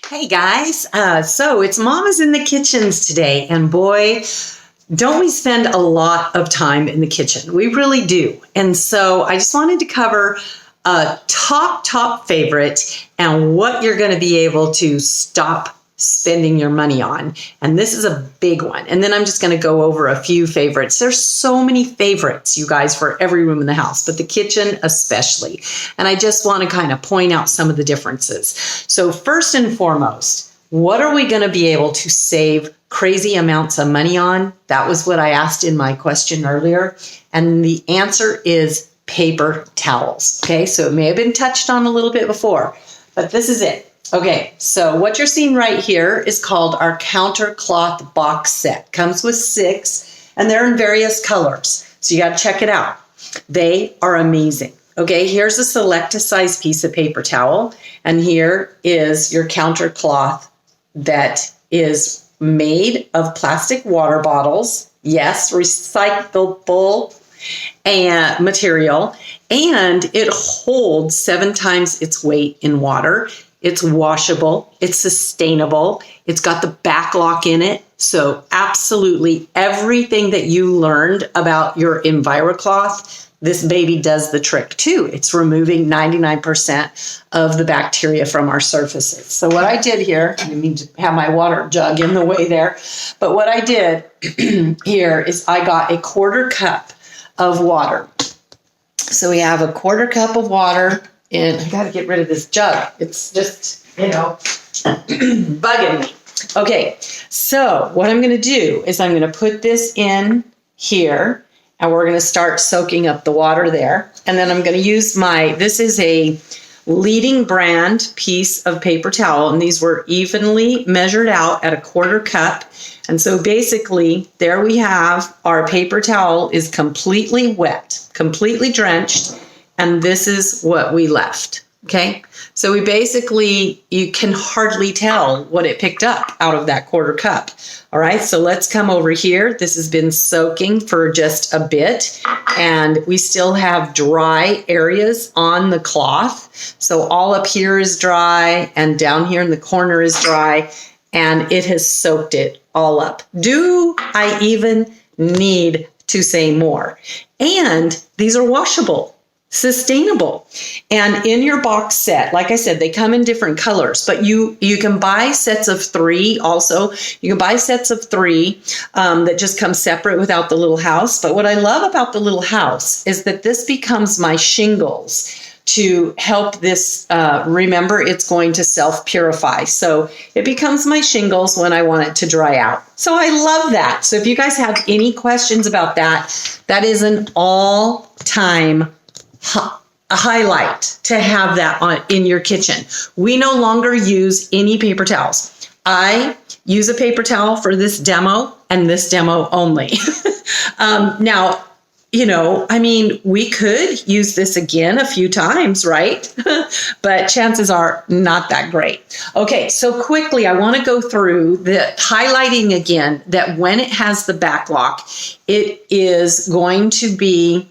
Hey guys, so it's Mamas in the Kitchens today, and boy, don't we spend a lot of time in the kitchen. We really do. And so I just wanted to cover a top favorite and what you're going to be able to stop spending your money on. And this is a big one. And then I'm just going to go over a few favorites. There's so many favorites, you guys, for every room in the house, but the kitchen especially. And I just want to kind of point out some of the differences. So first and foremost, what are we going to be able to save crazy amounts of money on? That was what I asked in my question earlier. And the answer is paper towels. Okay, so it may have been touched on a little bit before, but this is it. Okay, so what you're seeing right here is called our counter cloth box set. Comes with 6, and they're in various colors. So you got to check it out. They are amazing. Okay, here's a select a size piece of paper towel, and here is your counter cloth that is made of plastic water bottles. Yes, recyclable and material, and it holds 7 times its weight in water. It's washable, it's sustainable, it's got the back lock in it. So absolutely everything that you learned about your EnviroCloth, this baby does the trick too. It's removing 99% of the bacteria from our surfaces. So what I did here, I didn't mean to have my water jug in the way there, but what I did here is I got a 1/4 cup of water. So we have a 1/4 cup of water. And I got to get rid of this jug. It's just, bugging me. Okay, so what I'm going to do is I'm going to put this in here, and we're going to start soaking up the water there. And then I'm going to use this is a leading brand piece of paper towel, and these were evenly measured out at a 1/4 cup. And so basically, there we have our paper towel is completely wet, completely drenched. And this is what we left, okay? So we basically, you can hardly tell what it picked up out of that 1/4 cup. All right, so let's come over here. This has been soaking for just a bit, and we still have dry areas on the cloth. So all up here is dry, and down here in the corner is dry, and it has soaked it all up. Do I even need to say more? And these are washable. Sustainable. And in your box set, like I said, they come in different colors, but you can buy sets of 3 also. You can buy sets of 3 that just come separate without the little house. But what I love about the little house is that this becomes my shingles to help this, remember, it's going to self-purify. So it becomes my shingles when I want it to dry out. So I love that. So if you guys have any questions about that, that is an all-time a highlight to have that in your kitchen. We no longer use any paper towels. I use a paper towel for this demo and this demo only. Now, we could use this again a few times, right? But chances are not that great. Okay, so quickly, I want to go through the highlighting again that when it has the back lock, it is going to be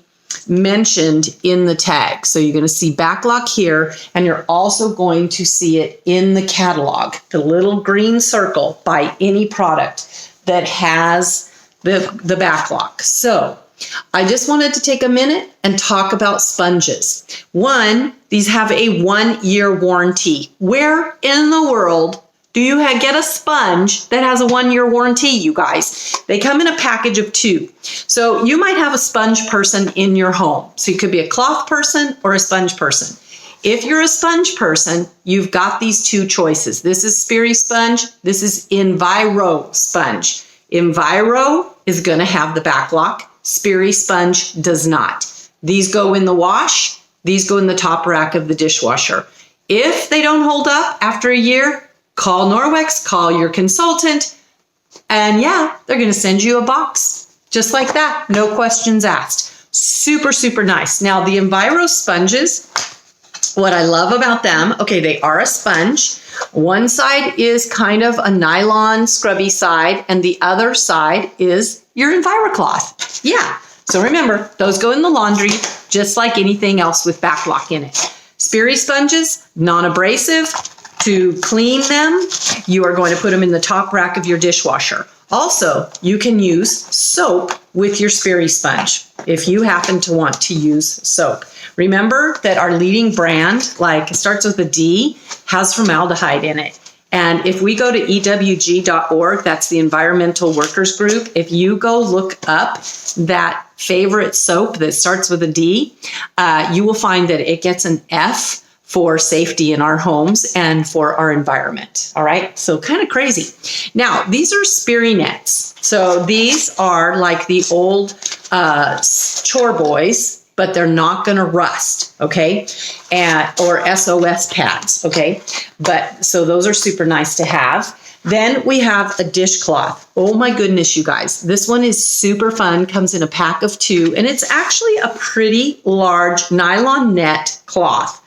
mentioned in the tag. So you're going to see backlock here, and you're also going to see it in the catalog, the little green circle by any product that has the backlock. So I just wanted to take a minute and talk about sponges. One, these have a 1-year warranty. Where in the world do you get a sponge that has a 1-year warranty, you guys? They come in a package of 2. So you might have a sponge person in your home. So you could be a cloth person or a sponge person. If you're a sponge person, you've got these 2 choices. This is Sperry sponge. This is Enviro sponge. Enviro is going to have the back lock. Sperry sponge does not. These go in the wash. These go in the top rack of the dishwasher. If they don't hold up after a year, call Norwex, call your consultant, and they're going to send you a box just like that. No questions asked. Super, super nice. Now, the Enviro sponges, what I love about them, okay, they are a sponge. One side is kind of a nylon scrubby side, and the other side is your EnviroCloth. Yeah. So remember, those go in the laundry just like anything else with backlock in it. Sperry sponges, non-abrasive, To clean them, you are going to put them in the top rack of your dishwasher. Also, you can use soap with your Sperry sponge if you happen to want to use soap. Remember that our leading brand, like it starts with a D, has formaldehyde in it. And if we go to EWG.org, that's the Environmental Workers Group, if you go look up that favorite soap that starts with a D, you will find that it gets an F for safety in our homes and for our environment. All right, so kind of crazy. Now, these are Sperry nets. So these are like the old chore boys, but they're not going to rust, okay? Or SOS pads, okay? But so those are super nice to have. Then we have a dishcloth. Oh my goodness, you guys. This one is super fun, comes in a pack of 2, and it's actually a pretty large nylon net cloth.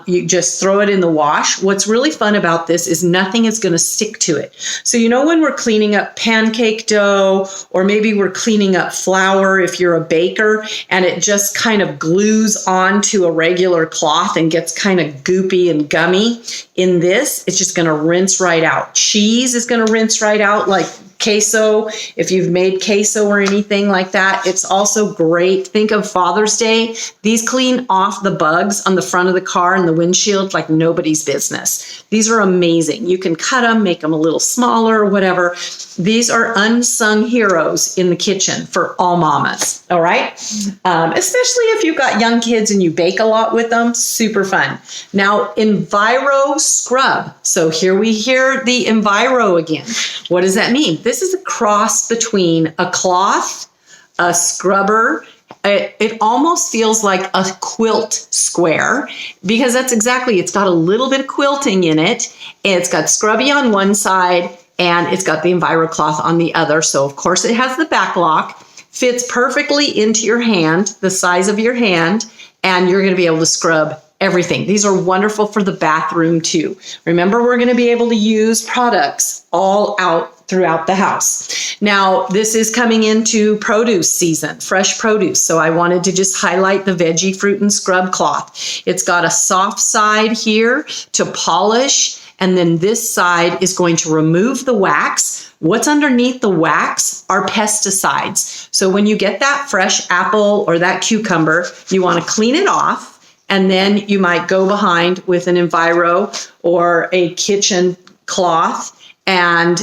You just throw it in the wash. What's really fun about this is nothing is going to stick to it. So, you know, when we're cleaning up pancake dough, or maybe we're cleaning up flour if you're a baker, and it just kind of glues onto a regular cloth and gets kind of goopy and gummy, in this, it's just going to rinse right out. Cheese is going to rinse right out, like queso, if you've made queso or anything like that. It's also great. Think of Father's Day. These clean off the bugs on the front of the car and the windshield like nobody's business. These are amazing. You can cut them, make them a little smaller or whatever. These are unsung heroes in the kitchen for all mamas. All right. Especially if you've got young kids and you bake a lot with them. Super fun. Now, Enviro Scrub. So here we hear the Enviro again. What does that mean? This is a cross between a cloth, a scrubber. It almost feels like a quilt square, because that's exactly, it's got a little bit of quilting in it. It's got scrubby on one side and it's got the Enviro cloth on the other. So of course it has the back lock, fits perfectly into your hand, the size of your hand, and you're going to be able to scrub everything. These are wonderful for the bathroom too. Remember, we're going to be able to use products all out throughout the house. Now, this is coming into produce season, fresh produce. So I wanted to just highlight the Veggie Fruit and Scrub cloth. It's got a soft side here to polish, and then this side is going to remove the wax. What's underneath the wax are pesticides. So when you get that fresh apple or that cucumber, you want to clean it off. And then you might go behind with an Enviro or a kitchen cloth or an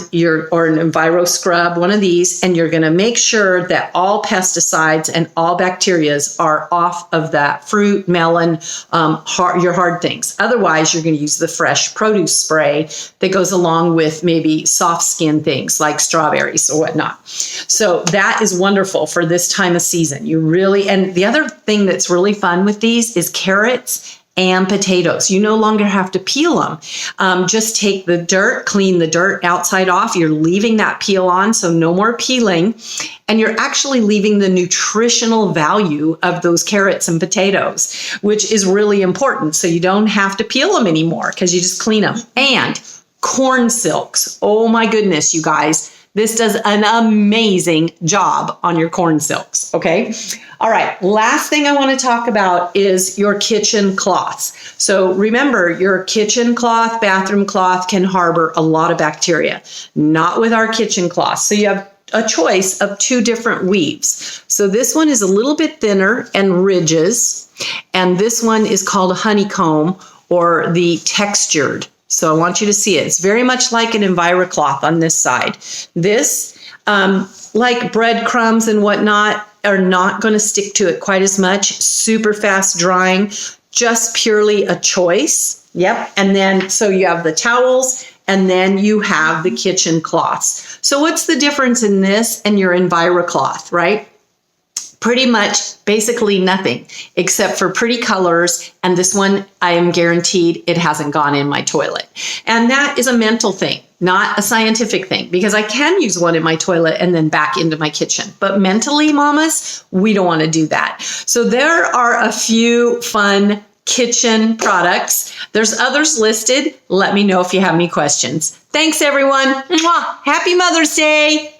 Enviro Scrub, one of these, and you're going to make sure that all pesticides and all bacterias are off of that fruit, melon, your hard things. Otherwise, you're going to use the fresh produce spray that goes along with maybe soft skin things like strawberries or whatnot. So that is wonderful for this time of season. And the other thing that's really fun with these is carrots and potatoes. You no longer have to peel them. Just take the dirt, clean the dirt outside off. You're leaving that peel on, so no more peeling. And you're actually leaving the nutritional value of those carrots and potatoes, which is really important. So you don't have to peel them anymore because you just clean them. And corn silks. Oh my goodness, you guys. This does an amazing job on your corn silks, okay? All right, last thing I want to talk about is your kitchen cloths. So remember, your kitchen cloth, bathroom cloth can harbor a lot of bacteria, not with our kitchen cloth. So you have a choice of 2 different weaves. So this one is a little bit thinner and ridges, and this one is called a honeycomb or the textured. So I want you to see it. It's very much like an Enviro cloth on this side. This, like breadcrumbs and whatnot, are not going to stick to it quite as much. Super fast drying, just purely a choice. Yep. And then, so you have the towels, and then you have the kitchen cloths. So what's the difference in this and your Enviro cloth, right? Pretty much basically nothing except for pretty colors. And this one, I am guaranteed it hasn't gone in my toilet. And that is a mental thing, not a scientific thing, because I can use one in my toilet and then back into my kitchen. But mentally, mamas, we don't want to do that. So there are a few fun kitchen products. There's others listed. Let me know if you have any questions. Thanks, everyone. Mwah! Happy Mother's Day.